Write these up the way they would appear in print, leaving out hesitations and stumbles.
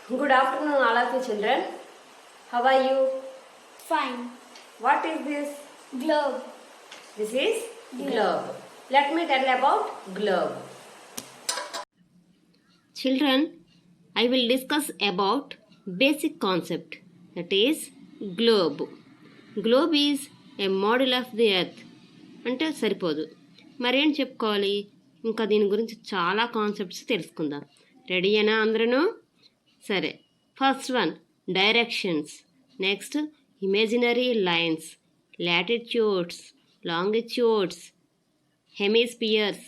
Good afternoon, all of you children. How are you? Fine. What is this? Globe. This is globe. Let me tell about globe. Children, I will discuss about basic concept, that is globe. Globe is a model of the earth. అంటే సరిపోదు, మరేం చెప్పుకోవాలి? ఇంకా దీని గురించి చాలా concepts తెలుసుకుందాం. రెడీయేనా అందరూ? సరే, first one directions, next imaginary lines, latitudes, longitudes, hemispheres,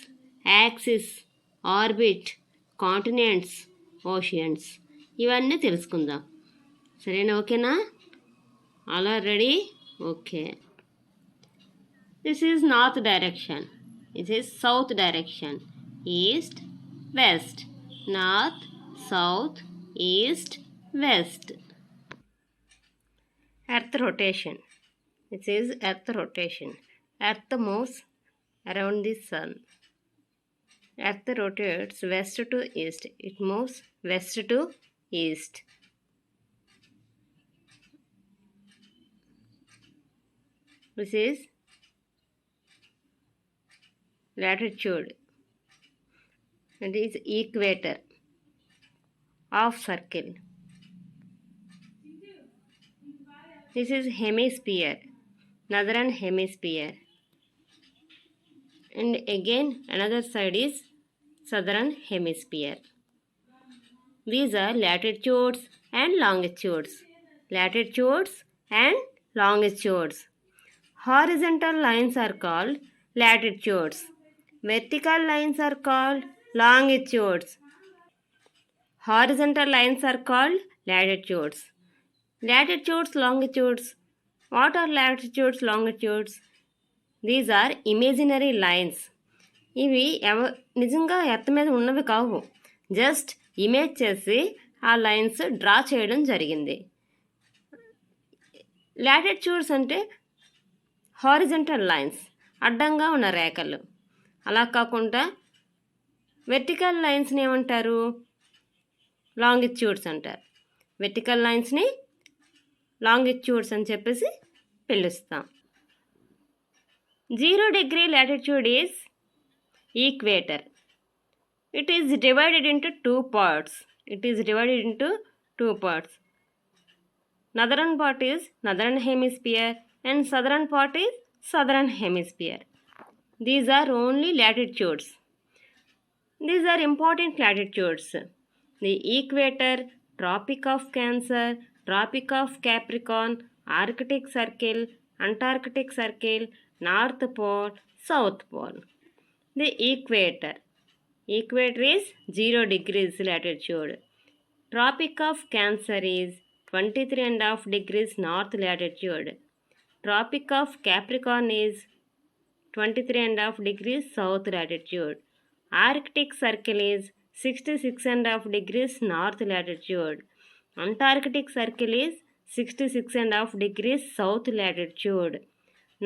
axis, orbit, continents, oceans, ఇవన్నీ తెలుసుకుందాం. సరేనా? ఓకేనా? All are ready? Okay. This is north direction. This is south direction. East, west. North, south, east, west. Earth rotation. This is earth rotation. Earth moves around the sun. Earth rotates west to east. It moves west to east. This is latitude. It is equator, half circle. This is hemisphere, northern hemisphere, and again another side is southern hemisphere. These are latitudes and longitudes. Latitudes and longitudes. Horizontal lines are called latitudes. Vertical lines are called longitudes. Horizontal lines are called latitudes. Latitudes, longitudes. What are latitudes, longitudes? These are imaginary lines. ఇవి నిజంగా earth మీద ఉన్నవి కావు. Just image చేసి ఆ lines draw చేయడం జరిగింది. Latitudes అంటే హారిజంటల్ లైన్స్, అడ్డంగా ఉన్న రేఖలు. అలా కాకుండా వెర్టికల్ లైన్స్ని ఏమంటారు? లాంగిట్యూడ్స్ అంటారు. వెర్టికల్ లైన్స్ని లాంగిట్యూడ్స్ అని చెప్పేసి పిలుస్తాం. 0 degree latitude is equator. It is divided into two parts. Northern part is northern hemisphere and southern part is southern hemisphere. These are only latitudes. These are important latitudes. The equator, Tropic of Cancer, Tropic of Capricorn, Arctic Circle, Antarctic Circle, North Pole, South Pole. The equator is 0 degrees latitude. Tropic of Cancer is 23.5 degrees north latitude. Tropic of Capricorn is 23.5 degrees south latitude. Arctic Circle is 66.5 degrees north latitude. Antarctic Circle is 66.5 degrees south latitude.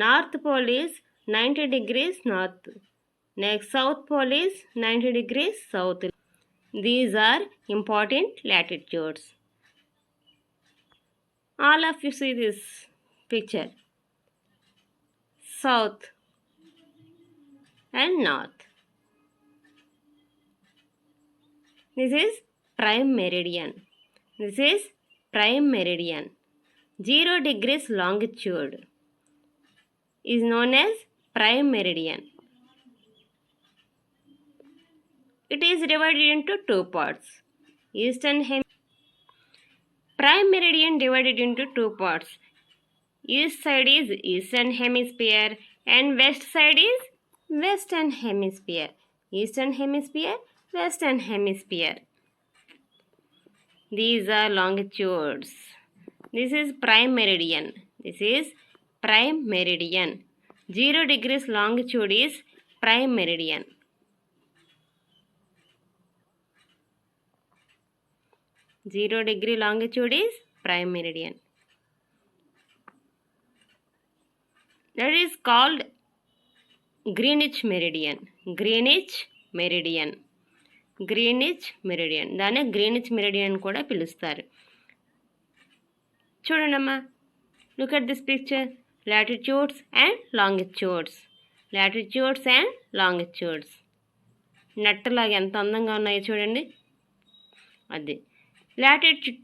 North Pole is 90 degrees north. Next, South Pole is 90 degrees south. These are important latitudes. All of you see this picture. South and north. This is prime meridian. 0 degrees longitude is known as prime meridian. It is divided into two parts. Prime meridian divided into two parts. East side is eastern hemisphere and west side is western hemisphere. Eastern hemisphere, western hemisphere. These are longitudes. This is prime meridian. 0 degrees longitude is prime meridian. Zero degree longitude is prime meridian. That is called Greenwich meridian. Greenwich meridian. దాన్ని Greenwich meridian కూడా పిలుస్తారు. చూడండమ్మా, look at this picture. Latitudes and longitudes. Latitudes and longitudes. నట్టలాగా ఎంత అందంగా ఉన్నాయో చూడండి. అది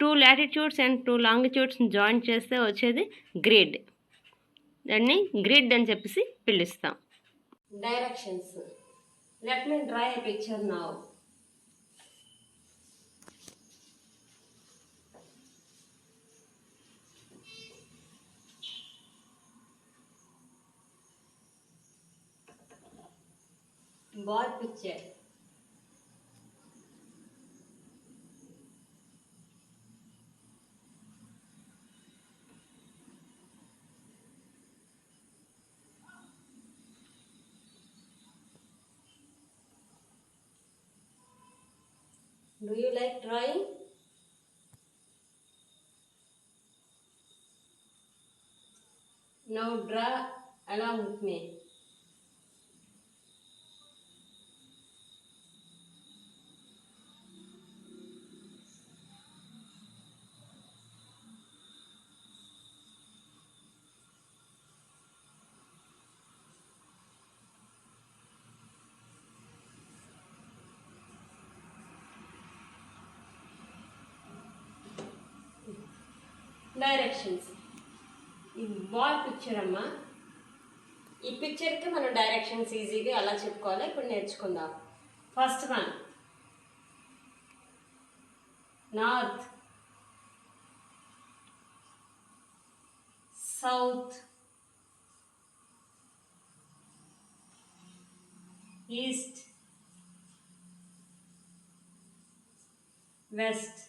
టూ లాటిట్యూడ్స్ అండ్ టూ లాంగిట్యూడ్స్ని జాయిన్ చేస్తే వచ్చేది గ్రిడ్. దాన్ని గ్రిడ్ అని చెప్పేసి పిలుస్తాం. Directions. Let me draw a picture now. Ball picture. Do you like drawing? Now draw along with me. Directions. ఈ బాల్ పిక్చర్ అమ్మా. ఈ పిక్చర్కి మనం డైరెక్షన్స్ ఈజీగా ఎలా చెప్పుకోవాలో ఇప్పుడు నేర్చుకుందాం. First one, north, south, east, west.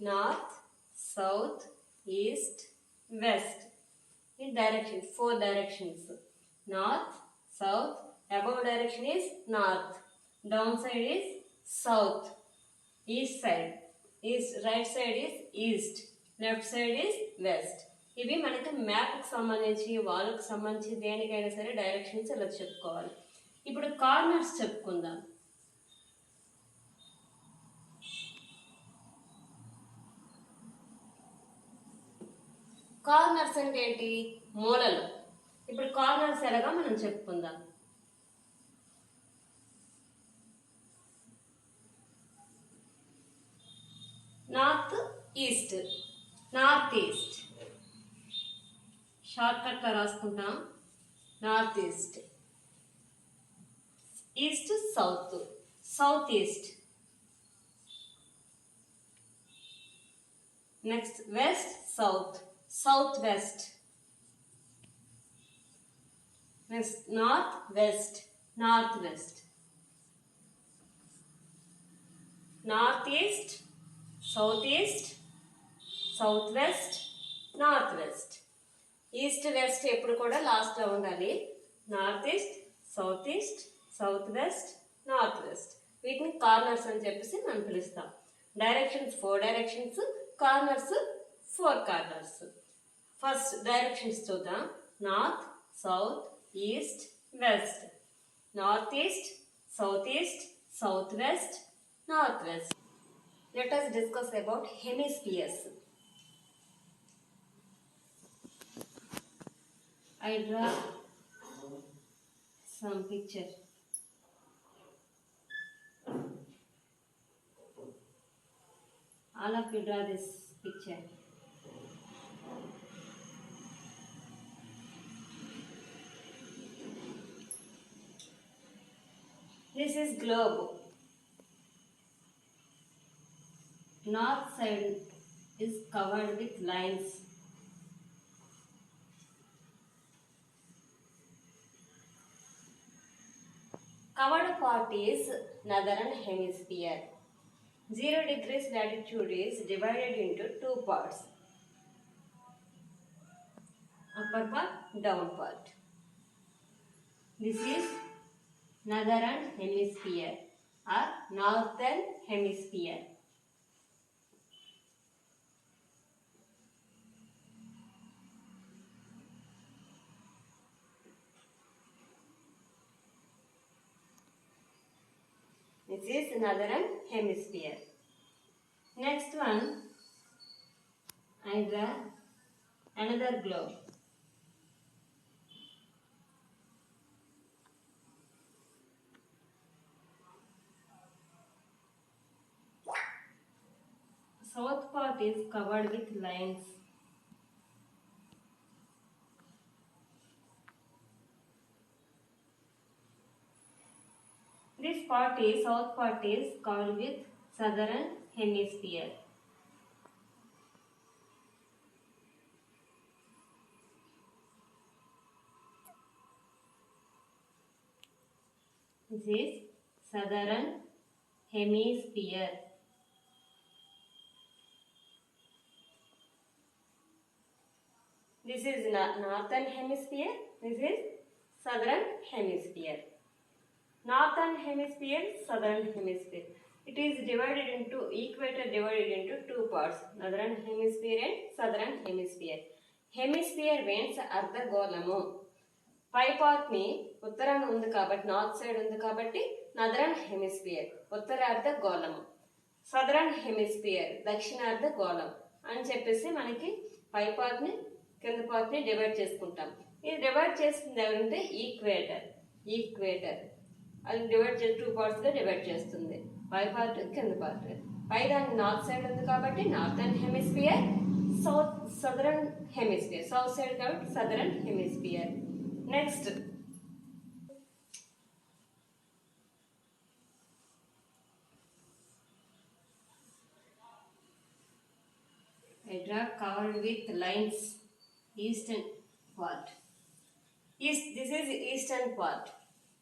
North, South, East, West. In directions, 4 directions. North, South, above direction is North, down side is South, East side, East, right side is East, left side is West. ఇవి మనకి మ్యాప్కి సంబంధించి వాళ్ళకి సంబంధించి దేనికైనా సరే directions ఇలా చెప్పుకోవాలి. ఇప్పుడు కార్నర్స్ చెప్పుకుందాం. కార్నర్స్ అంటే ఏంటి? మూలలు. ఇప్పుడు కార్నర్స్ ఎలాగా మనం చెప్పుకుందాం. North east, north east short కట్లో రాసుకుంటాం. North east. East south, south east. Next west south, south west. Next north west, north west. North east, south east, south west, north west. East west ఎప్పుడు కూడా last లో ఉండాలి. North east, south east, south west, north west. వీటిని corners అని చెప్పేసి మనం పిలుస్తాం. Directions 4 directions, corners 4 corners. First directions చూద్దాం. North, south, east, west. North east, south east, south west, north west. Let us discuss about hemispheres. I draw some picture. All of you draw this picture. This is globe. North side is covered with lines. Covered part is northern hemisphere. 0 degrees latitude is divided into 2 parts. Upper part, down part. This is northern hemisphere or northern hemisphere. This is northern hemisphere. Next one, I draw another globe. South part is covered with lines. South part is covered with southern hemisphere. This is southern hemisphere. This is northern hemisphere. This is southern hemisphere. Northern hemisphere, southern hemisphere. It is divided into equator divided into two parts, northern hemisphere and southern hemisphere. Hemisphere means అర్ధగోళము. Pi part ని ఉత్తరాన ఉంది కాబట్టి north side ఉంది కాబట్టి northern hemisphere ఉత్తరార్ధ గోళము, southern hemisphere దక్షిణార్ధ గోళం అని చెప్పేసి మనకి పై పార్ట్ ని కింద పార్ట్ ని డివైడ్ చేసుకుంటాం. ఇది డివైడ్ చేస్తుంది ఎవరంటే ఈక్వేటర్ అది డివైడ్ చేసి టూ పార్ట్స్ గా డివైడ్ చేస్తుంది, పై పార్ట్ కింద పార్ట్. పై దాని నార్త్ సైడ్ ఉంది కాబట్టి northern hemisphere, southern hemisphere south side కాబట్టి southern hemisphere. Next I draw covered with lines eastern part. This is eastern part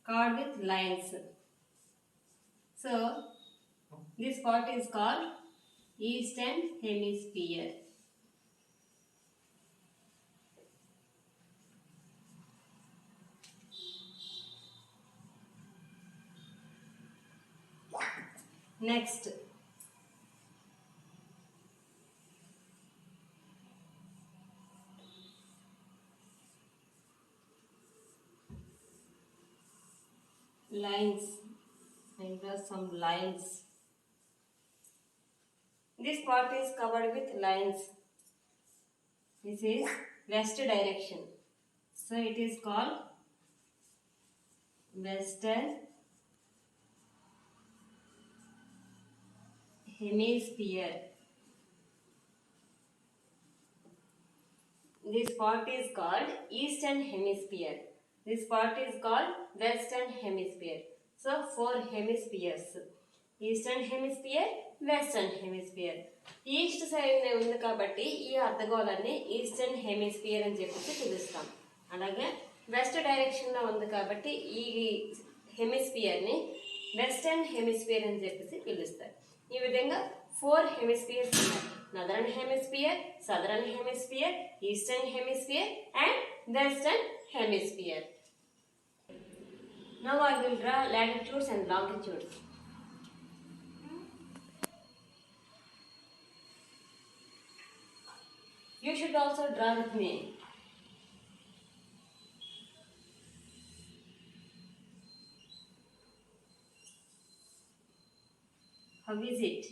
covered with lines. So this part is called eastern hemisphere. Next, lines. I draw some lines. This part is covered with lines. This is west direction, so it is called western hemisphere. This part is called eastern hemisphere. This part is called western hemisphere. So four hemispheres: eastern hemisphere, western hemisphere. East side ఉంది కాబట్టి ఈ అర్ధగోళాన్ని eastern hemisphere అని చెప్పేసి పిలుస్తాం. అలాగే west direction లో ఉంది కాబట్టి ఈ హెమిస్ఫియర్ ని వెస్టర్న్ హెమిస్ఫియర్ అని చెప్పేసి పిలుస్తారు. ఈ విధంగా ఫోర్ హెమిస్ఫియర్స్ ఉన్నాయి: northern hemisphere, southern hemisphere, eastern hemisphere and western hemisphere. Now I will draw latitudes and longitudes. You should also draw with me. How is it?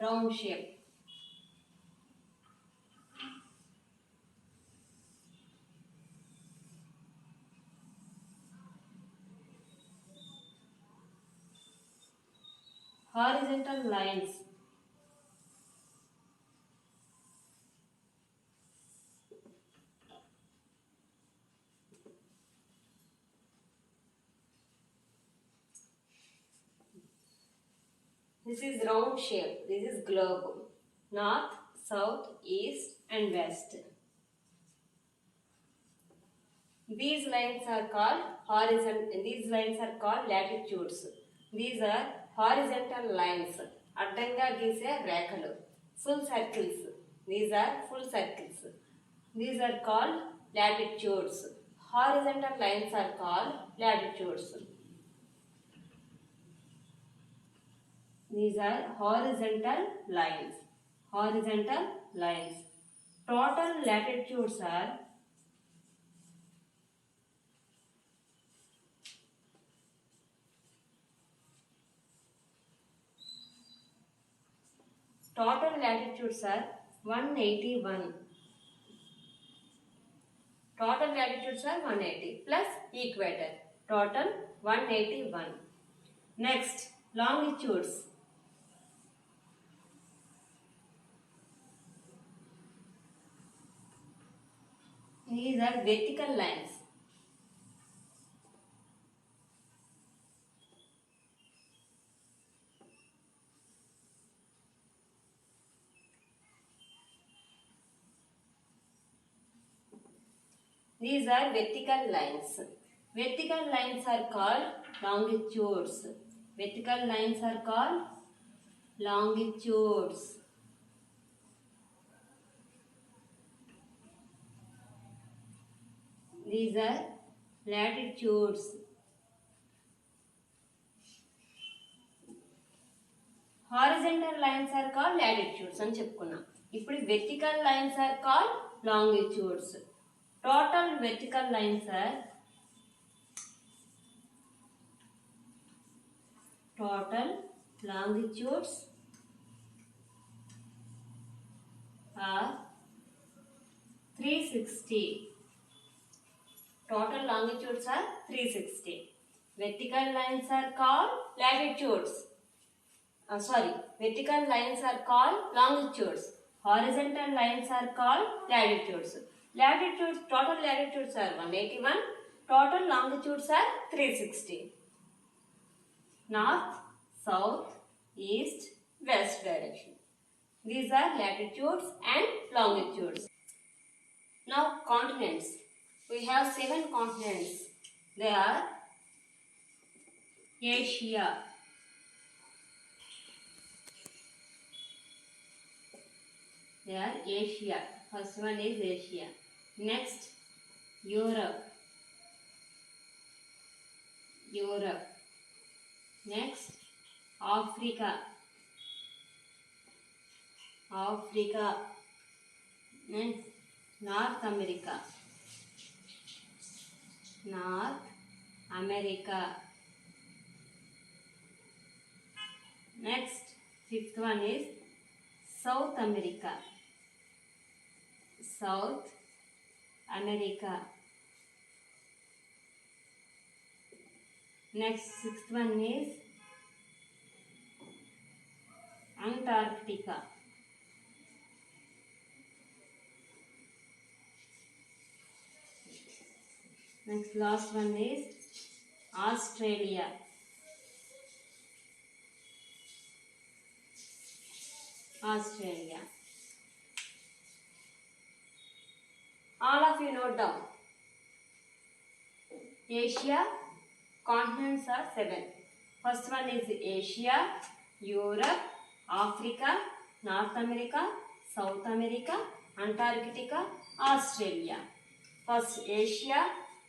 Round shape. Horizontal lines. This is round shape. This is globe. North, south, east and west. These lines are called horizontal. These lines are called latitudes. These are horizontal lines. అడ్డంగా గీసే రేఖలు. Full circles. These are full circles. These are called latitudes. Horizontal lines are called latitudes. These are horizontal lines. Horizontal lines. Total latitudes are Total latitudes are 181. Total latitudes are 180 plus equator. Total 181. Next, longitudes. These are vertical lines. These are vertical lines. Vertical lines are called longitudes. Vertical lines are called longitudes. These are latitudes. Horizontal lines are called latitudes అని చెప్పుకున్నాం. ఇప్పుడు vertical lines are called longitudes. Total vertical lines are total longitudes are 360. Total longitudes are 360. Vertical lines are called latitudes. Vertical lines are called longitudes. Horizontal lines are called latitudes. Latitudes, total latitudes are 181. Total longitudes are 360. North, south, east, west direction. These are latitudes and longitudes. Now continents. We have 7 continents. They are Asia, First one is Asia. Next, Europe. Next, Africa. Next, North America. Next, 5th one is South America. Next, 6th one is Antarctica. Next, last one is Australia. All of you note down. Asia, continents are 7. First one is Asia, Europe, Africa, North America, South America, Antarctica, Australia. First, Asia,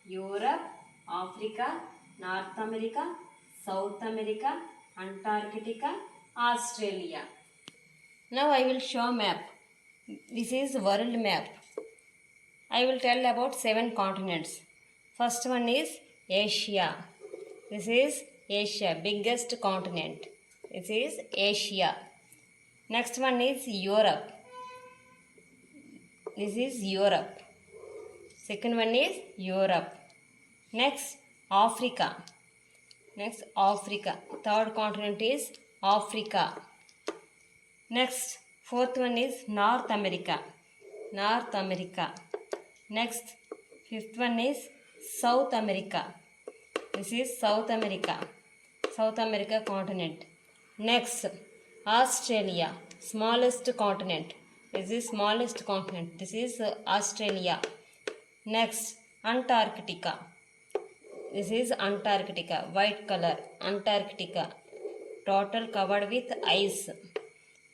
Europe, Africa, North America, South America, Antarctica, Australia. Now I will show map. This is world map. I will tell about 7 continents. First one is Asia. This is Asia, biggest continent. This is Asia. Next one is Europe. This is Europe. Second one is Europe. Next, Africa. Third continent is Africa. Next, fourth one is North America. Next, fifth one is South America. This is South America continent. Next, Australia, smallest continent. This is smallest continent. This is Australia. Next, Antarctica. This is Antarctica, white color, Antarctica. Total covered with ice.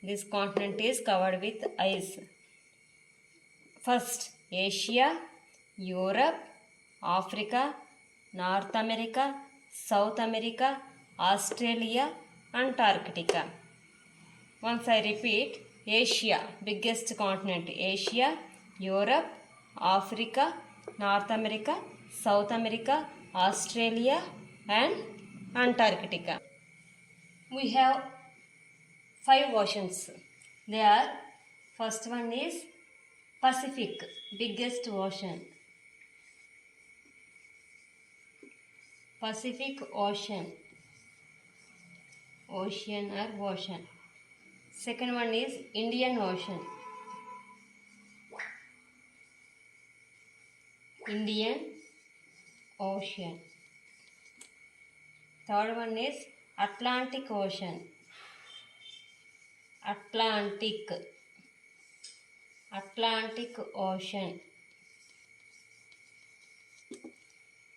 This continent is covered with ice. First, Asia, Europe, Africa, North America, South America, Australia, Antarctica. Once I repeat, Asia, biggest continent, Asia, Europe, Africa, North America, South America, Australia and Antarctica. We have 5 oceans. They are, first one is Pacific, biggest ocean. Pacific Ocean, ocean or ocean. Second one is Indian Ocean. Indian Ocean. Third one is Atlantic Ocean. Atlantic Ocean.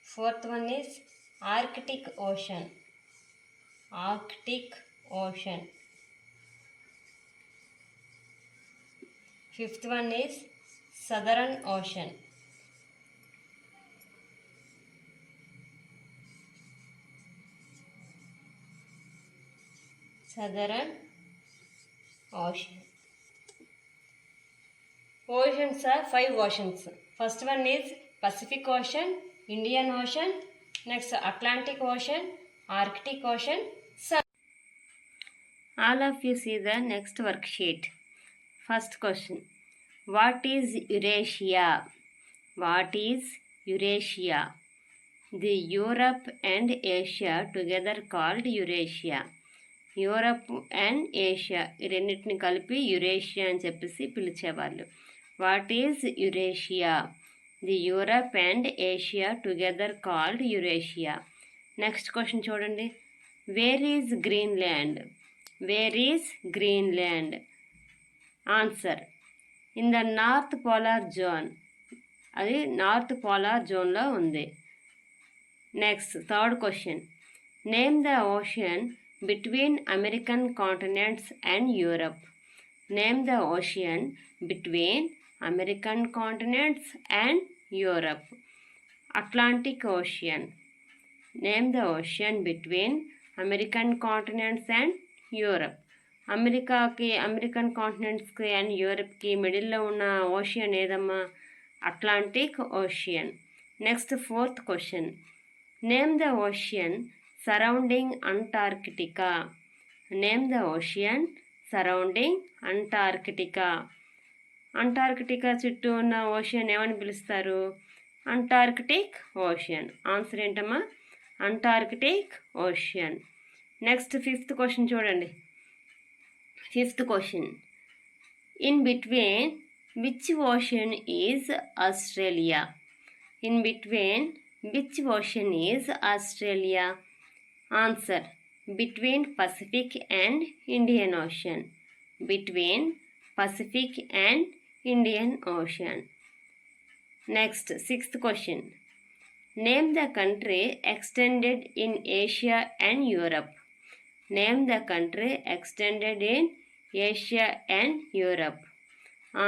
Fourth one is Arctic Ocean. Arctic Ocean. Fifth one is Southern Ocean. Southern Ocean. Oceans are 5 oceans. First one is Pacific Ocean, Indian Ocean, next Atlantic Ocean, Arctic Ocean. All of you see the next worksheet. First question. What is Eurasia? What is Eurasia? The Europe and Asia together called Eurasia. Europe and Asia ఈ రెండింటిని కలిపి Eurasia అని చెప్పేసి పిలిచేవాళ్ళు. What is Eurasia? The Europe and Asia together called Eurasia. Next question చూడండి. Where is Greenland? Where is Greenland? Answer in the north polar zone. అది north polar జోన్లో ఉంది. Next third question. Name the ocean between American continents and Europe. Name the ocean between American continents and Europe. Atlantic Ocean. Name the ocean between American continents and Europe. American కాంటినెంట్స్కి and యూరప్కి మిడిల్లో ఉన్న ocean ఏదమ్మా? Atlantic ocean. Next fourth question. Name the ocean surrounding Antarctica. Name the ocean surrounding Antarctica. Antarctica చుట్టూ ఉన్న ocean ఏమని పిలుస్తారు? Antarctic ocean. Answer ఏంటమ్మా? Antarctic ocean. Next fifth question చూడండి. Fifth question. In between which ocean is Australia? In between which ocean is Australia? Answer between Pacific and Indian Ocean. Between Pacific and Indian Ocean. Next, sixth question. Name the country extended in Asia and Europe. Name the country extended in Asia and Europe.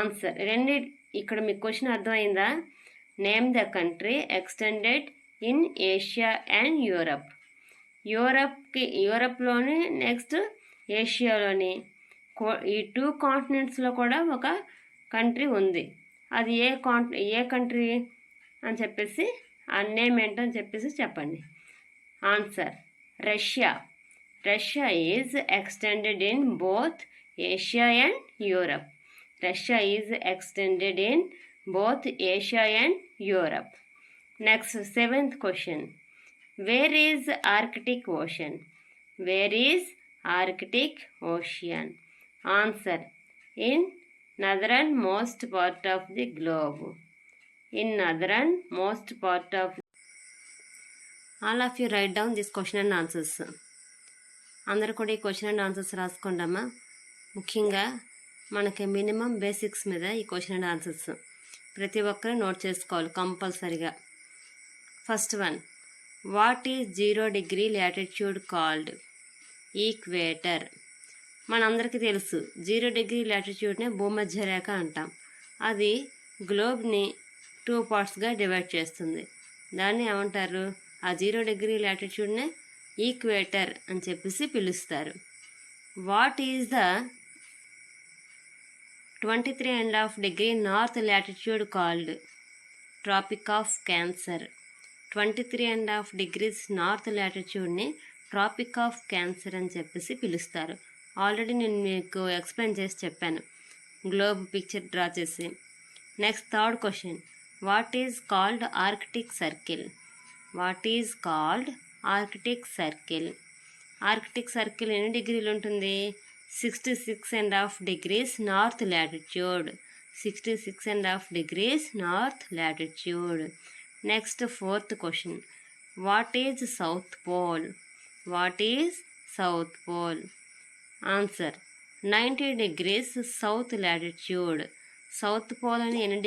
Answer. ఇక్కడ మీకు question అర్థమైందా? Name the country extended in Asia and Europe. యూరప్లోని next ఏషియాలోని ఈ 2 కాంటినెంట్స్లో కూడా ఒక country ఉంది. అది ఏ కంట్రీ అని చెప్పేసి ఆ నేమ్ ఏంటని చెప్పేసి చెప్పండి. Answer Russia. Russia is extended in both Asia and Europe. Russia is extended in both Asia and Europe. Next seventh question. Where is Arctic Ocean? Where is Arctic Ocean? Answer in northernmost part of the globe. In northernmost part of. All of you write down this question and answers. అందరూ కూడా ఈ question and answers రాసుకోండమ్మా. ముఖ్యంగా మనకి minimum basics మీద ఈ question and answers ప్రతి ఒక్కరూ note చేసుకోవాలి కంపల్సరిగా. First one. What is 0 degree latitude called? Equator. మనందరికీ తెలుసు 0 degree latitudeనే భూమధ్య రేఖ అంటాం. అది గ్లోబ్ని 2 partsగా డివైడ్ చేస్తుంది. దాన్ని ఏమంటారు? ఆ 0 degree latitudeనే ఈక్వేటర్ అని చెప్పేసి పిలుస్తారు. What is the 23.5 degree north latitude called? Tropic of cancer. 23.5 degrees north ల్యాటిట్యూడ్ని ట్రాపిక్ ఆఫ్ క్యాన్సర్ అని చెప్పేసి పిలుస్తారు. ఆల్రెడీ నేను మీకు ఎక్స్ప్లెయిన్ చేసి చెప్పాను, గ్లోబ్ పిక్చర్ డ్రా చేసి. Next third question, what is called Arctic circle? What is called Arctic circle? Arctic circle ఎన్ని డిగ్రీలు ఉంటుంది? 66.5 degrees north latitude. 66.5 degrees north latitude. Next fourth question, what is south pole? What is south pole? Answer 90 degrees south latitude. South pole అని ఎన్ని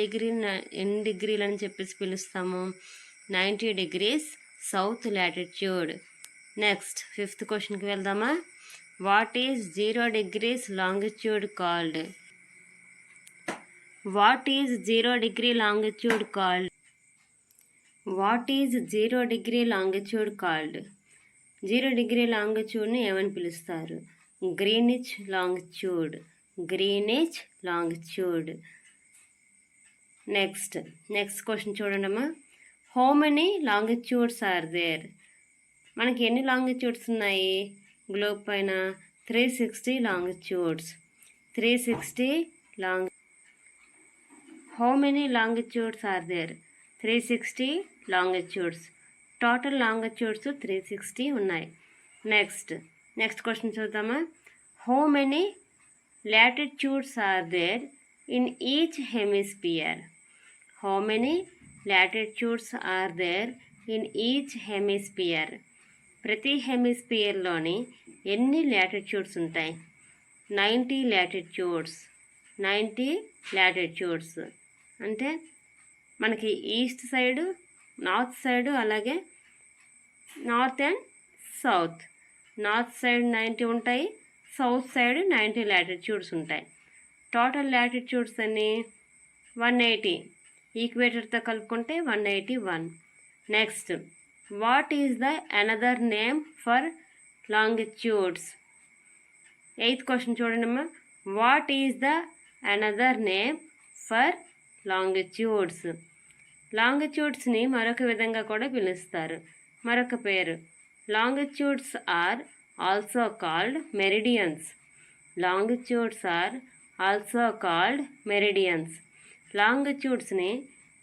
డిగ్రీలు అని చెప్పేసి పిలుస్తాము? 90 degrees south latitude. Next fifth క్వశ్చన్కి వెళ్దామా? What is 0 degrees longitude called? What is 0 degree longitude called? What is 0 degree longitude called? 0 degree లాంగిట్యూడ్ని ఏమని పిలుస్తారు? Greenwich longitude. Greenwich longitude. Next question చూడండమ్మా. How many longitudes are there? మనకి ఎన్ని longitudes ఉన్నాయి globe పైన? 360 longitudes. 360 long. How many longitudes are there? 360 longitudes. Total longitudes 360 ఉన్నాయి. Next question చూద్దామా. How many latitudes are there in each hemisphere? How many latitudes are there in each hemisphere? ప్రతి హెమిస్పియర్లోని ఎన్ని latitudes ఉంటాయి? 90 latitudes. 90 latitudes అంటే మనకి east side, north side, అలాగే north and south. North side 90 ఉంటాయి, సౌత్ సైడ్ 90 లాటిట్యూడ్స్ ఉంటాయి. Total latitudes అన్ని 180. ఈక్వేటర్తో కలుపుకుంటే 181. Next, what is the another name for longitudes? Eighth question చూడండమ్మా. What is the another name for longitudes? లాంగిట్యూడ్స్ని మరొక విధంగా కూడా పిలుస్తారు. మరొక పేరు, longitudes are also called meridians. Longitudes are also called meridians. లాంగిట్యూడ్స్ని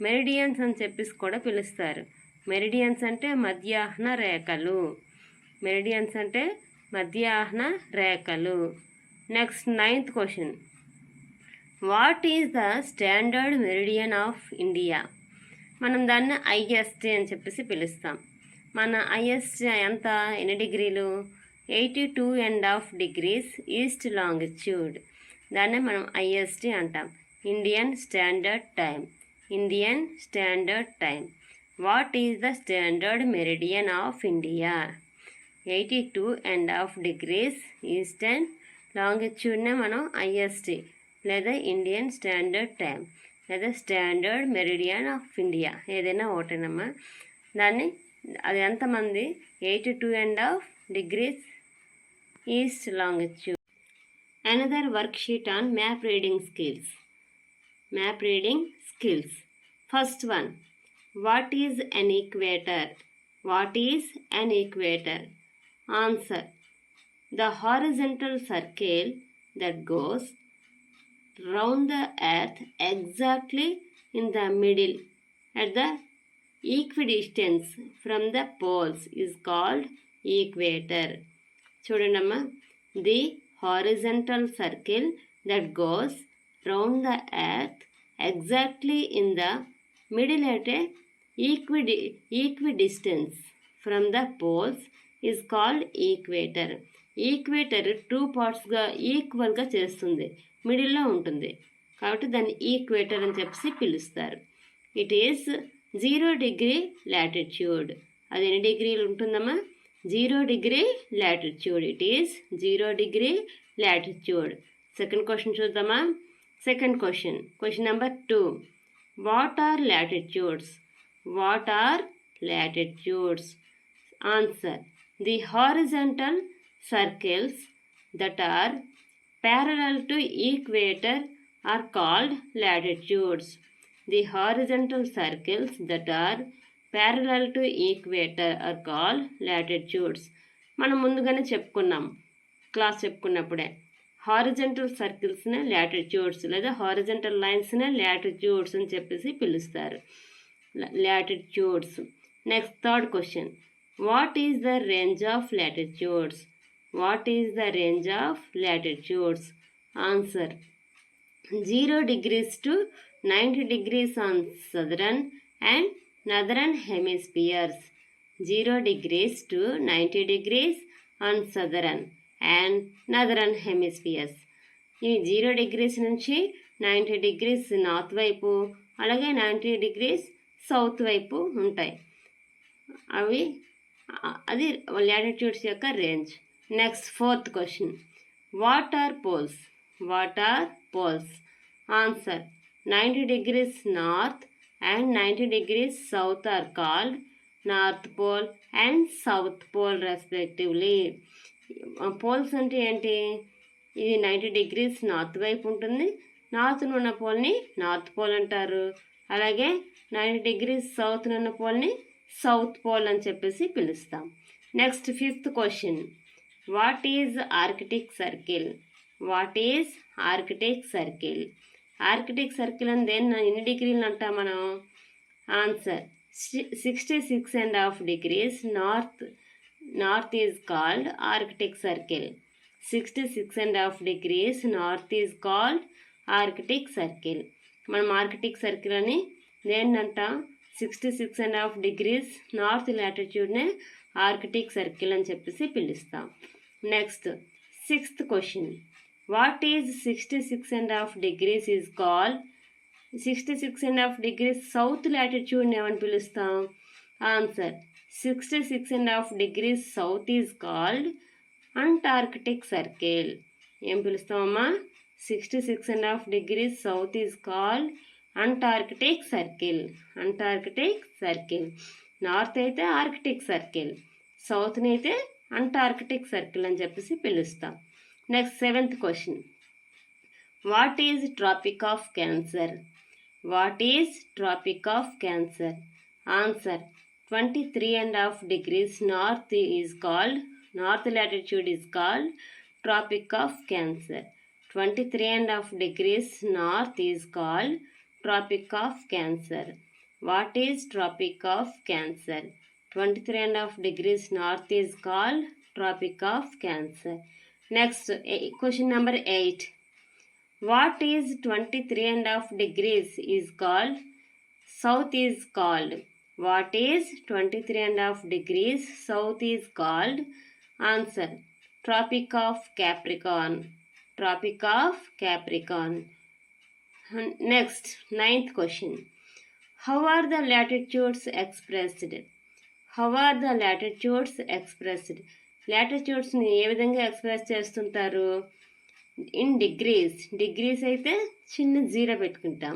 మెరిడియన్స్ అని చెప్పేసి కూడా పిలుస్తారు. మెరిడియన్స్ అంటే మధ్యాహ్న రేఖలు. మెరిడియన్స్ అంటే మధ్యాహ్న రేఖలు. Next ninth question, what is the standard meridian of India? మనం దాన్ని ఐఎస్టీ అని చెప్పేసి పిలుస్తాం. మన ఐఎస్టీ ఎంత? ఎన్ని డిగ్రీలు? 82.5 degrees ఈస్ట్ లాంగిట్యూడ్. దాన్నే మనం ఐఎస్టీ అంటాం, Indian standard time. Indian standard time. What is the standard meridian of India? 82.5 degrees eastern లాంగిట్యూడ్నే మనం ఐఎస్టీ లేదా ఇండియన్ స్టాండర్డ్ టైం లేదా స్టాండర్డ్ మెరిడియన్ ఆఫ్ ఇండియా ఏదైనా ఒకటేనమ్మా. దాన్ని అది ఎంతమంది? 82.5 degrees east longitude. Another worksheet on map reading skills. Map reading skills. First one, what is an equator? What is an equator? Answer, the horizontal circle that goes round the earth exactly in the middle at the equidistance from the poles is called equator. చూడండమ్మా, the horizontal circle that goes round the earth exactly in the middle at a equidistance from the poles is called equator. Equator 2 పార్ట్స్గా ఈక్వల్గా చేస్తుంది, మిడిల్లో ఉంటుంది కాబట్టి దాన్ని equator అని చెప్పి పిలుస్తారు. It is 0 degree latitude. అది ఎన్ని డిగ్రీలు ఉంటుందమ్మా? 0 degree latitude. It is 0 degree latitude. Second question చూద్దామా. Second question number 2, what are latitudes? What are latitudes? Answer, the horizontal circles that are parallel to equator are called latitudes. The horizontal circles that are parallel to equator are called latitudes. మనం ముందుగానే చెప్పుకున్నాం, class చెప్పుకున్నప్పుడే. Horizontal సర్కిల్స్నే latitudes లేదా horizontal లైన్స్నే latitudes అని చెప్పేసి పిలుస్తారు. Latitudes. Next third question. What is the range of latitudes? What is the range of latitudes? Answer 0 degrees to 90 degrees on southern and northern hemispheres. 0 degrees to 90 degrees on southern and northern hemispheres. ఈ 0 degrees నుంచి 90 degrees north వైపు అలాగే 90 degrees south వైపు ఉంటాయి. అది latitudes యొక్క range. Next fourth question. What are poles? What are poles? Answer 90 degrees north and 90 degrees south are called north pole and south pole respectively. Poles అంటే ఏంటి? ఇది 90 degrees నార్త్ వైపు ఉంటుంది. నార్త్ను ఉన్న పోల్ని నార్త్ పోల్ అంటారు. అలాగే 90 degrees సౌత్ను ఉన్న పోల్ని సౌత్ పోల్ అని చెప్పేసి పిలుస్తాం. Next fifth question. What is Arctic circle? What is Arctic circle? Arctic circle అని ఎన్ని డిగ్రీలు అంటాం మనం? Answer 66.5 degrees north is called arctic circle. 66.5 degrees north is called arctic circle. మనం ఆర్కిటిక్ సర్కిల్ అని దేన్నంటాం? 66.5 degrees నార్త్ లాటిట్యూడ్నే ఆర్కిటిక్ సర్కిల్ అని చెప్పేసి పిలుస్తాం. Next sixth question. What is 66.5 degrees is called? 66.5 degrees south లాటిట్యూడ్ని ఏమని పిలుస్తాం? Answer 66.5 degrees south is called Antarctic circle. ఏం పిలుస్తామమ్మా? 66.5 degrees south is called Antarctic circle. Antarctic circle. North అయితే ఆర్కిటిక్ సర్కిల్, సౌత్ని అయితే అంటార్కిటిక్ సర్కిల్ అని చెప్పేసి పిలుస్తాం. Next seventh question. What is tropic of cancer? What is tropic of cancer? Answer 23.5 degrees north is called, north latitude is called tropic of cancer. 23.5 degrees north is called tropic of cancer. What is tropic of cancer? 23.5 degrees north is called tropic of cancer. Next question number 8. What is 23.5 degrees is called? South is called. What is 23.5 degrees south is called? Answer Tropic of Capricorn. Tropic of Capricorn. Next, ninth question. How are the latitudes expressed? How are the latitudes expressed? Latitudes ని ఏ విధంగా express చేస్తుంటారు? In degrees. Degrees అయితే చిన్న zero పెట్టుకుంటాం.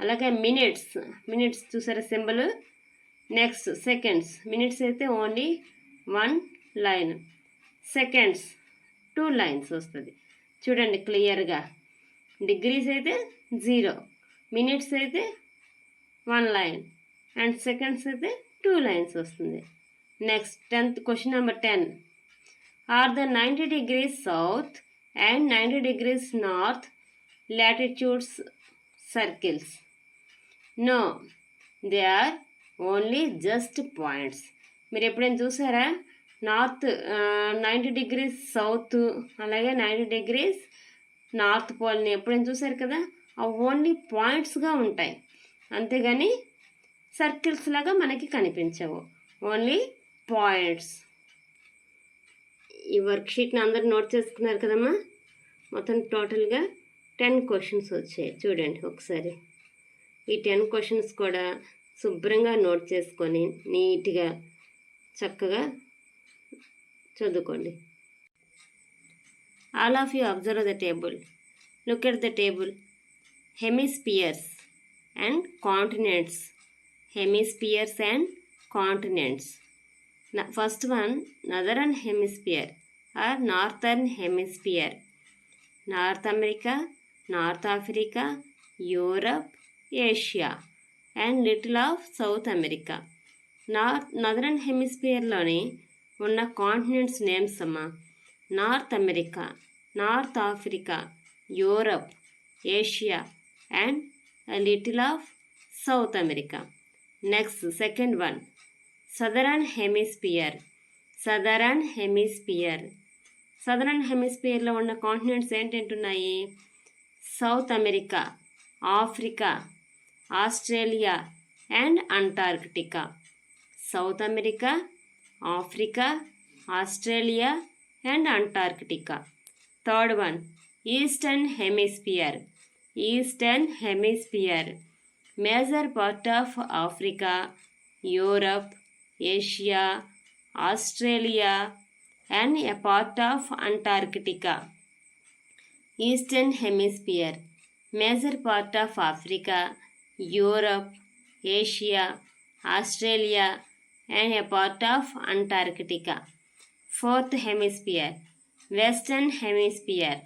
అలాగే minutes చూసారా symbol? Next seconds. Minutes అయితే only 1 line, seconds 2 lines వస్తుంది. చూడండి క్లియర్గా. డిగ్రీస్ అయితే 0, మినిట్స్ అయితే 1 లైన్ అండ్ సెకండ్స్ అయితే 2 లైన్స్ వస్తుంది. Next 10th question number 10. Are the 90 degrees south and 90 degrees north latitudes circles? No, they are only just points. మీరు ఎప్పుడైనా చూసారా? నార్త్ 90 degrees సౌత్ అలాగే 90 degrees నార్త్ పోల్ని ఎప్పుడైనా చూసారు కదా? అవి ఓన్లీ పాయింట్స్గా ఉంటాయి, అంతేగాని సర్కిల్స్ లాగా మనకి కనిపించవు. Only points. ఈ వర్క్షీట్ని అందరు నోట్ చేసుకున్నారు కదమ్మా? మొత్తం టోటల్గా 10 క్వశ్చన్స్ వచ్చాయి. చూడండి ఒకసారి. ఈ 10 క్వశ్చన్స్ కూడా శుభ్రంగా నోట్ చేసుకొని నీట్గా చక్కగా చదువుకోండి. All of you observe the table. Look at the table. Hemispheres and continents. Hemispheres and continents. First one, northern hemisphere or northern hemisphere. North America, North Africa, Europe, Asia and little of South America. Northern హెమిస్పియర్లోని ఉన్న continents names అమ్మా. North America, North Africa, Europe, Asia, and a little of South America. Next, second one, Southern Hemisphere. Southern Hemisphere. Southern హెమిస్ఫియర్లో ఉన్న continents ఏంటంటున్నాయి? South America, Africa, Australia and Antarctica. South America, Africa, Australia and Antarctica. Third one, eastern hemisphere. Eastern hemisphere. Major part of Africa, Europe, Asia, Australia and a part of Antarctica. Eastern Hemisphere. Major part of Africa, Europe, Asia, Australia and a part of Antarctica. Fourth Hemisphere. Western Hemisphere.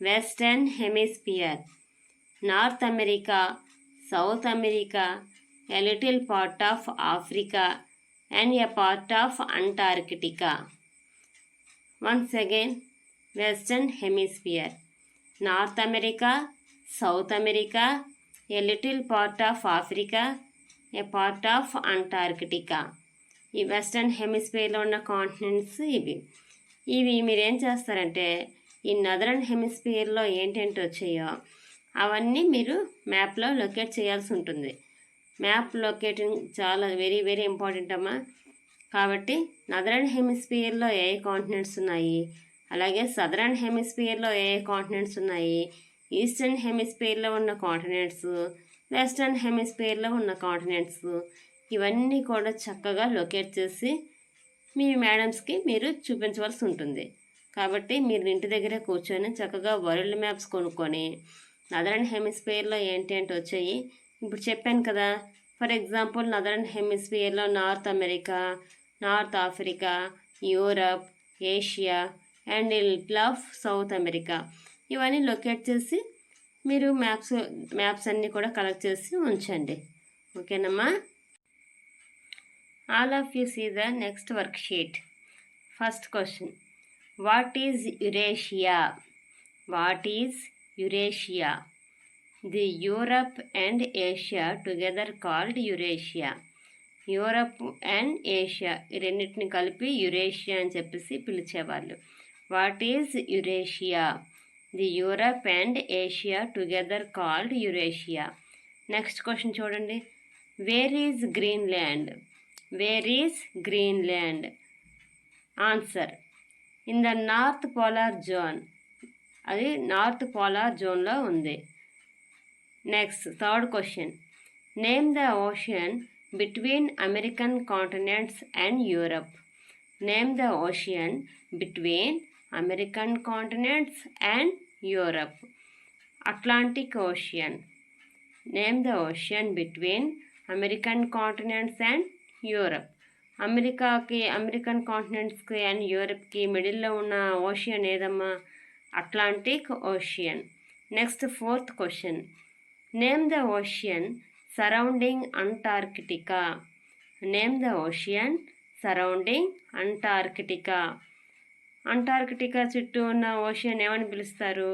Western Hemisphere. North America, South America, a little part of Africa and a part of Antarctica. Once again, Western Hemisphere. North America, South America, a little part of Africa, a part of Antarctica. ఈ western హెమిస్ఫియర్లో ఉన్న continents ఇవి మీరేం చేస్తారంటే ఈ northern హెమిస్ఫియర్లో ఏంటంటే వచ్చాయో అవన్నీ మీరు మ్యాప్లో లొకేట్ చేయాల్సి ఉంటుంది. మ్యాప్ లొకేటింగ్ చాలా వెరీ వెరీ ఇంపార్టెంట్ అమ్మా. కాబట్టి నదరన్ హెమిస్ఫియర్లో ఏ కాంటినెంట్స్ ఉన్నాయి, అలాగే సదరన్ హెమిస్ఫియర్లో ఏ కాంటినెంట్స్ ఉన్నాయి, ఈస్టర్న్ హెమిస్ఫియర్లో ఉన్న కాంటినెంట్స్, వెస్టర్న్ హెమిస్ఫియర్లో ఉన్న కాంటినెంట్స్, ఇవన్నీ కూడా చక్కగా లొకేట్ చేసి మీ మేడమ్స్కి మీరు చూపించవలసి ఉంటుంది. కాబట్టి మీరు ఇంటి దగ్గర కూర్చొని చక్కగా వరల్డ్ మ్యాప్స్ కొనుక్కొని నదరన్ హెమిస్ఫియర్లో ఏంటంటే వచ్చాయి ఇప్పుడు చెప్పాను కదా. ఫర్ ఎగ్జాంపుల్ నదరన్ హెమిస్ఫియర్లో North America, North Africa, Europe, Asia and little of South America ఇవన్నీ లొకేట్ చేసి మీరు మ్యాప్స్ అన్నీ కూడా కలెక్ట్ చేసి ఉంచండి. ఓకేనమ్మా. All of you see the next worksheet. First question, what is Eurasia? What is Eurasia? The Europe and Asia together called Eurasia. Europe and Asia ఈ రెండింటిని కలిపి యురేషియా అని చెప్పేసి పిలిచేవాళ్ళు. What is Eurasia? The Europe and Asia together called Eurasia. Next question చూడండి, where is Greenland? Where is Greenland? Answer, in the north polar zone. అది north polar జోన్లో ఉంది. Next third question, name the ocean between American continents and Europe. Name the ocean between American continents and Europe. Atlantic Ocean. Name the ocean between American continents and Europe. American కాంటినెంట్స్కి and యూరప్కి మిడిల్లో ఉన్న ocean ఏదమ్మా? Atlantic ocean. Next fourth question, name the ocean surrounding Antarctica. Name the ocean surrounding Antarctica. Antarctica చుట్టూ ఉన్న ocean ఏమని పిలుస్తారు?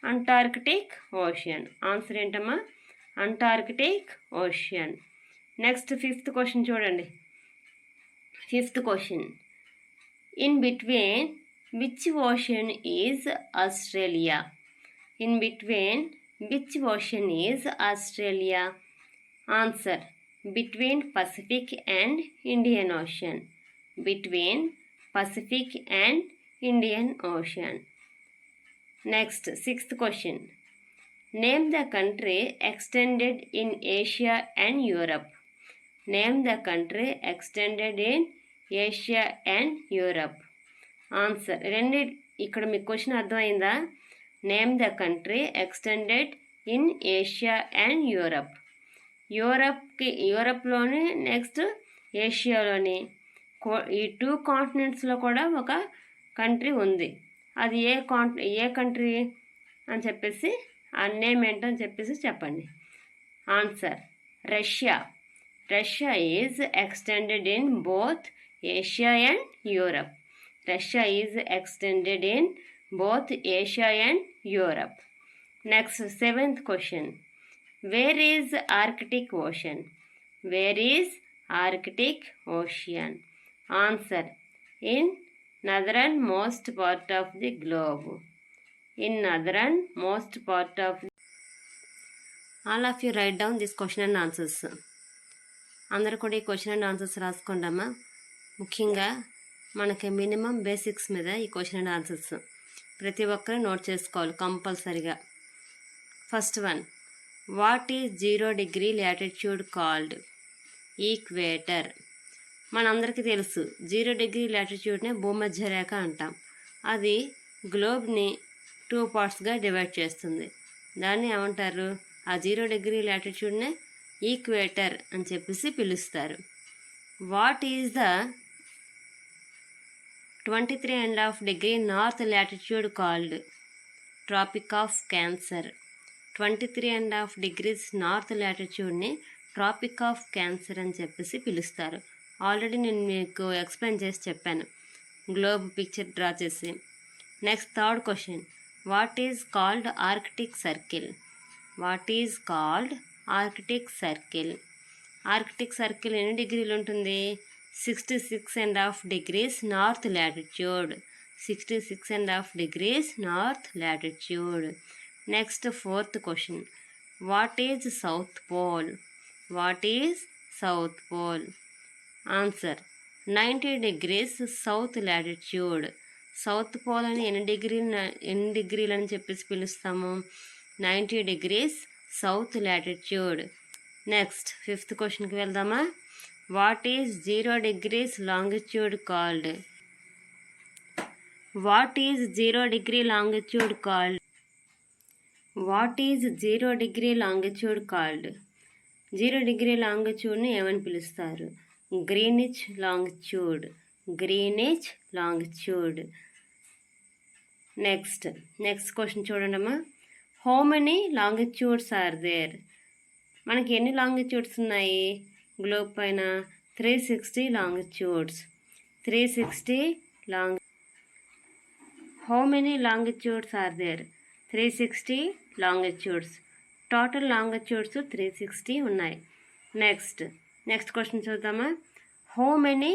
Antarctic ocean. Answer ఏంటమ్మా? Antarctic ocean. Next fifth question చూడండి. Fifth question, in between which ocean is Australia? In between which ocean is Australia? Answer, between Pacific and Indian Ocean. Between Pacific and Indian Ocean. Next, sixth question, name the country extended in Asia and Europe. Name the country extended in Asia and Europe. Answer, రెండు ఇక్కడ మీకు question అర్థమైందా? Name the country extended in Asia and Europe. యూరప్లోని next ఏషియాలోని ఈ two కాంటినెంట్స్లో కూడా ఒక country ఉంది. అది ఏ కంట్రీ అని చెప్పేసి ఆ నేమ్ ఏంటని చెప్పేసి చెప్పండి. Answer, Russia. Russia is extended in both Asia and Europe. Russia is extended in both Asia and Europe. Next, seventh question. Where is Arctic Ocean? Where is Arctic Ocean? Answer. In northernmost part of the globe. In northernmost part of. All of you write down this question and answers. అందరూ కూడా ఈ question and answers రాసుకోండమ్మా. ముఖ్యంగా మనకి minimum basics మీద ఈ question and answers ప్రతి ఒక్కరు note చేసుకోవాలి కంపల్సరిగా. First one, what is 0 degree latitude called? Equator. మనందరికీ తెలుసు 0 degree ల్యాటిట్యూడ్నే భూమధ్య రేఖ అంటాం. అది గ్లోబ్ని 2 partsగా డివైడ్ చేస్తుంది. దాన్ని ఏమంటారు? ఆ 0 degree ల్యాటిట్యూడ్నే ఈక్వేటర్ అని చెప్పేసి పిలుస్తారు. What is the 23.5 degree north latitude called? Tropic of cancer. 23.5 degrees north ల్యాటిట్యూడ్ని ట్రాపిక్ ఆఫ్ క్యాన్సర్ అని చెప్పేసి పిలుస్తారు. ఆల్రెడీ నేను మీకు ఎక్స్ప్లెయిన్ చేసి చెప్పాను గ్లోబ్ పిక్చర్ డ్రా చేసి. Next third question, what is called Arctic circle? What is called Arctic circle? Arctic circle ఎన్ని డిగ్రీలు ఉంటుంది? 66.5 degrees north latitude. 66.5 degrees north latitude. Next fourth question, what is south pole? What is south pole? Answer, 90 degrees south latitude. South pole అని ఎన్ని డిగ్రీలు అని చెప్పేసి పిలుస్తాము? 90 degrees south latitude. Next fifth క్వశ్చన్కి వెళ్దామా. What is 0 degrees longitude called? What is 0 degree longitude called? What is 0 degree longitude called? 0 degree లాంగిట్యూడ్ని ఏమని పిలుస్తారు? Greenwich longitude. Greenwich longitude. Next question చూడండమ్మా. How many longitudes are there? మనకి ఎన్ని longitudes ఉన్నాయి globe పైన? 360 longitudes. 360 long. How many longitudes are there? 360 longitudes. Total longitudes 360 ఉన్నాయి. Next question చూద్దామా. How many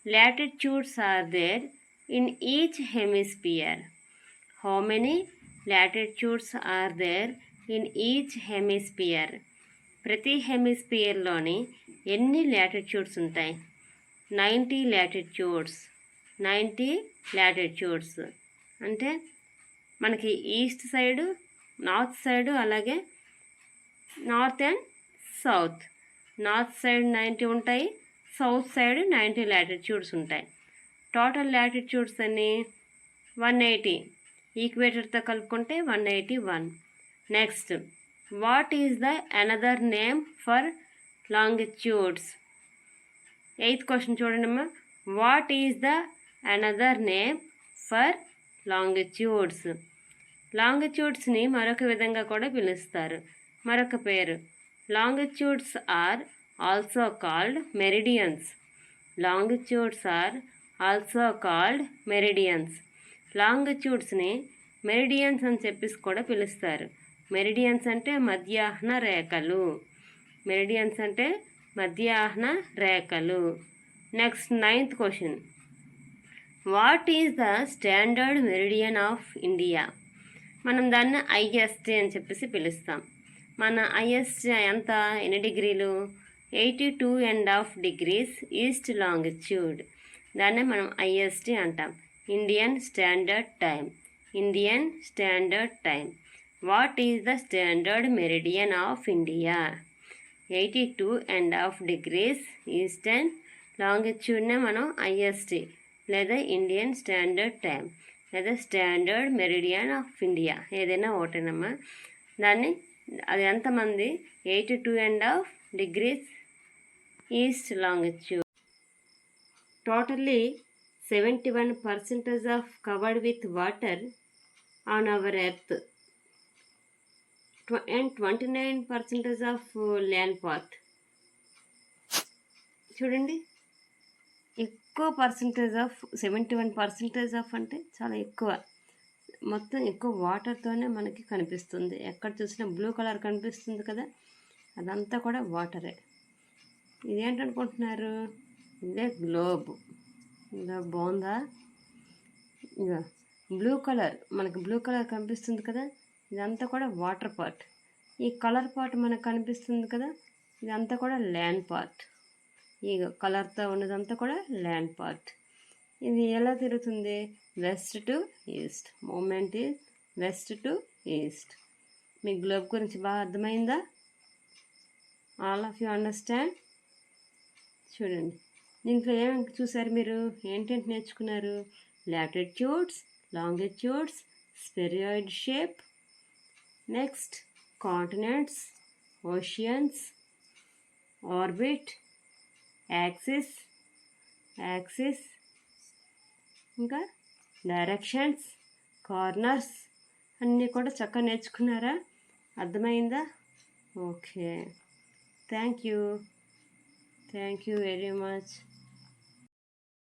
latitudes are there in each hemisphere? How many latitudes are there in each hemisphere? ప్రతి హెమిస్పియర్లోని ఎన్ని latitudes ఉంటాయి? 90 latitudes. 90 latitudes అంటే మనకి east side, north side, అలాగే north and south. North side 90 ఉంటాయి, సౌత్ సైడ్ 90 లాటిట్యూడ్స్ ఉంటాయి. Total latitudes అన్ని 180. ఈక్వేటర్తో కలుపుకుంటే 181. Next, what is the another name for longitudes? Eighth question చూడండమ్మా. What is the another name for longitudes? లాంగిట్యూడ్స్ని మరొక విధంగా కూడా పిలుస్తారు. మరొక పేరు, longitudes are also called meridians. Longitudes are also called meridians. లాంగిట్యూడ్స్ని మెరిడియన్స్ అని చెప్పేసి కూడా పిలుస్తారు. మెరిడియన్స్ అంటే మధ్యాహ్న రేఖలు. మెరిడియన్స్ అంటే మధ్యాహ్న రేఖలు. Next ninth question, what is the standard meridian of India? మనం దాన్ని ఐఎస్టీ అని చెప్పేసి పిలుస్తాం. మన ఐఎస్టీ ఎంత? ఎన్ని డిగ్రీలు? 82.5 degrees ఈస్ట్ లాంగిట్యూడ్. దాన్నే మనం ఐఎస్టీ అంటాం, Indian standard time. Indian standard time. What is the standard meridian of India? 82.5 degrees eastern లాంగిట్యూడ్నే మనం ఐఎస్టీ లేదా ఇండియన్ స్టాండర్డ్ టైం లేదా స్టాండర్డ్ మెరిడియన్ ఆఫ్ ఇండియా ఏదైనా ఒకటేనమ్మా. దాన్ని అది ఎంతమంది? 82.5 degrees east longitude. Totally 71% of covered with water on our earth and 29% of land part. చూడండి, ఎక్కువ పర్సంటేజ్ ఆఫ్ 71% ఆఫ్ అంటే చాలా ఎక్కువ, మొత్తం ఎక్కువ వాటర్తోనే మనకి కనిపిస్తుంది. ఎక్కడ చూసినా బ్లూ కలర్ కనిపిస్తుంది కదా, అదంతా కూడా వాటరే. ఇదేంటనుకుంటున్నారు? ఇదే గ్లోబ్. ఇలా బాగుందా? ఇక బ్లూ కలర్, మనకి బ్లూ కలర్ కనిపిస్తుంది కదా, ఇదంతా కూడా వాటర్ పార్ట్. ఈ కలర్ పార్ట్ మనకు కనిపిస్తుంది కదా, ఇదంతా కూడా ల్యాండ్ పార్ట్. ఈ కలర్తో ఉన్నదంతా కూడా ల్యాండ్ పార్ట్. ఇది ఎలా తిరుగుతుంది? West to east. Movement is west to east. మీ గ్లోబ్ గురించి బాగా అర్థమైందా? All of you understand? చూడండి, దీంట్లో ఏమేమి చూసారు మీరు? ఏంటంటే నేర్చుకున్నారు? Latitudes, longitudes, spheroid shape, next continents, oceans, orbit, axis, ఇంకా డైరెక్షన్స్, కార్నర్స్ అన్నీ కూడా చక్కగా నేర్చుకున్నారా? అర్థమైందా? Okay, thank you very much.